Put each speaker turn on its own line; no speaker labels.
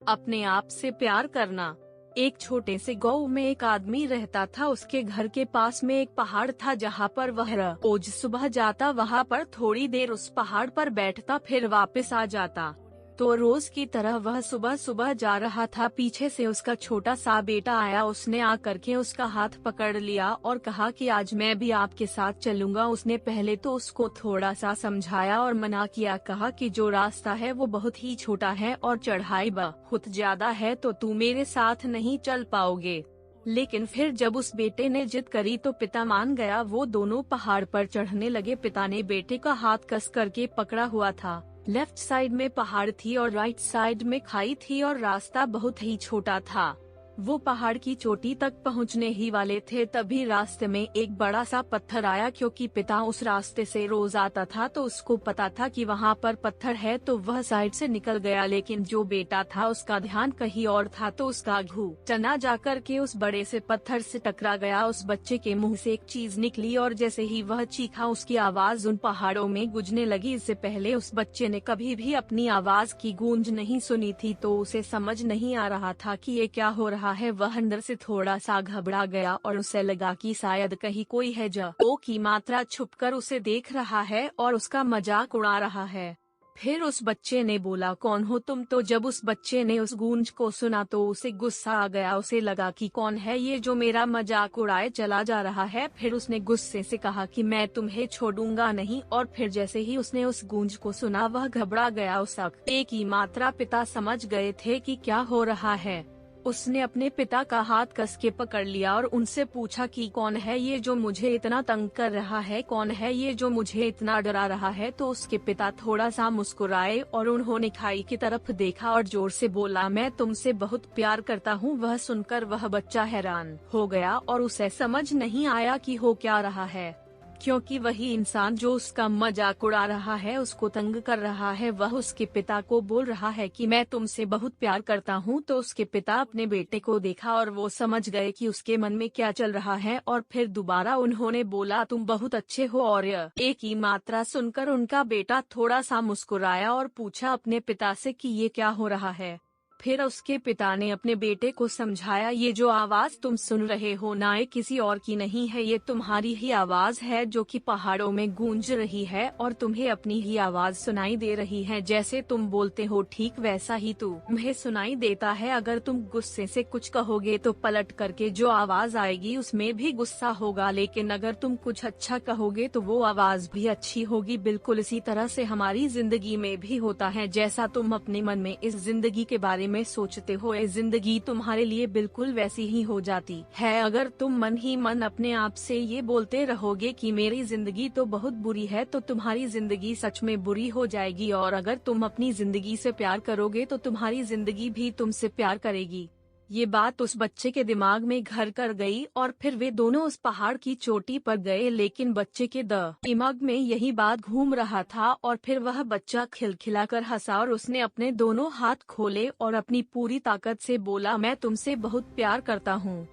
अपने आप से प्यार करना। एक छोटे से गांव में एक आदमी रहता था। उसके घर के पास में एक पहाड़ था जहां पर वह रोज सुबह जाता, वहां पर थोड़ी देर उस पहाड़ पर बैठता, फिर वापस आ जाता। तो रोज की तरह वह सुबह सुबह जा रहा था। पीछे से उसका छोटा सा बेटा आया। उसने आकर के उसका हाथ पकड़ लिया और कहा कि आज मैं भी आपके साथ चलूंगा। उसने पहले तो उसको थोड़ा सा समझाया और मना किया, कहा कि जो रास्ता है वो बहुत ही छोटा है और चढ़ाई बहुत ज्यादा है, तो तू मेरे साथ नहीं चल पाओगे। लेकिन फिर जब उस बेटे ने जिद करी तो पिता मान गया। वो दोनों पहाड़ पर चढ़ने लगे। पिता ने बेटे का हाथ कस करके पकड़ा हुआ था। लेफ्ट साइड में पहाड़ थी और राइट साइड में खाई थी और रास्ता बहुत ही छोटा था। वो पहाड़ की चोटी तक पहुंचने ही वाले थे, तभी रास्ते में एक बड़ा सा पत्थर आया। क्योंकि पिता उस रास्ते से रोज आता था तो उसको पता था कि वहाँ पर पत्थर है, तो वह साइड से निकल गया। लेकिन जो बेटा था उसका ध्यान कहीं और था, तो उसका घुटना जाकर के उस बड़े से पत्थर से टकरा गया। उस बच्चे के मुंह से एक चीज निकली और जैसे ही वह चीखा, उसकी आवाज उन पहाड़ों में गूंजने लगी। इससे पहले उस बच्चे ने कभी भी अपनी आवाज की गूंज नहीं सुनी थी, तो उसे समझ नहीं आ रहा था कि ये क्या हो रहा है। वह अंदर से थोड़ा सा घबरा गया और उसे लगा कि शायद कहीं कोई है जो की मात्रा छुपकर उसे देख रहा है और उसका मजाक उड़ा रहा है। फिर उस बच्चे ने बोला, कौन हो तुम? तो जब उस बच्चे ने उस गूंज को सुना तो उसे गुस्सा आ गया। उसे लगा कि कौन है ये जो मेरा मजाक उड़ाए चला जा रहा है। फिर उसने गुस्से से कहा कि मैं तुम्हें छोड़ूंगा नहीं। और फिर जैसे ही उसने उस गूंज को सुना वह घबरा गया। उस एक ही मात्रा पिता समझ गए थे कि क्या हो रहा है। उसने अपने पिता का हाथ कस के पकड़ लिया और उनसे पूछा कि कौन है ये जो मुझे इतना तंग कर रहा है, कौन है ये जो मुझे इतना डरा रहा है। तो उसके पिता थोड़ा सा मुस्कुराए और उन्होंने खाई की तरफ देखा और जोर से बोला, मैं तुमसे बहुत प्यार करता हूँ। वह सुनकर वह बच्चा हैरान हो गया और उसे समझ नहीं आया कि हो क्या रहा है, क्योंकि वही इंसान जो उसका मजाक उड़ा रहा है, उसको तंग कर रहा है, वह उसके पिता को बोल रहा है कि मैं तुमसे बहुत प्यार करता हूँ। तो उसके पिता अपने बेटे को देखा और वो समझ गए कि उसके मन में क्या चल रहा है। और फिर दोबारा उन्होंने बोला, तुम बहुत अच्छे हो। और एक ही मात्रा सुनकर उनका बेटा थोड़ा सा मुस्कुराया और पूछा अपने पिता से कि ये क्या हो रहा है। फिर उसके पिता ने अपने बेटे को समझाया, ये जो आवाज तुम सुन रहे हो ना, ये किसी और की नहीं है, ये तुम्हारी ही आवाज है जो कि पहाड़ों में गूंज रही है और तुम्हें अपनी ही आवाज सुनाई दे रही है। जैसे तुम बोलते हो ठीक वैसा ही तुम्हें सुनाई देता है। अगर तुम गुस्से से कुछ कहोगे तो पलट करके जो आवाज आएगी उसमें भी गुस्सा होगा, लेकिन अगर तुम कुछ अच्छा कहोगे तो वो आवाज भी अच्छी होगी। बिल्कुल इसी तरह से हमारी जिंदगी में भी होता है। जैसा तुम अपने मन में इस जिंदगी के बारे में सोचते हो, ये जिंदगी तुम्हारे लिए बिल्कुल वैसी ही हो जाती है। अगर तुम मन ही मन अपने आप से ये बोलते रहोगे कि मेरी जिंदगी तो बहुत बुरी है, तो तुम्हारी जिंदगी सच में बुरी हो जाएगी। और अगर तुम अपनी जिंदगी से प्यार करोगे तो तुम्हारी जिंदगी भी तुमसे प्यार करेगी। ये बात उस बच्चे के दिमाग में घर कर गई और फिर वे दोनों उस पहाड़ की चोटी पर गए। लेकिन बच्चे के दिमाग में यही बात घूम रहा था और फिर वह बच्चा खिलखिलाकर हंसा और उसने अपने दोनों हाथ खोले और अपनी पूरी ताकत से बोला, मैं तुमसे बहुत प्यार करता हूँ।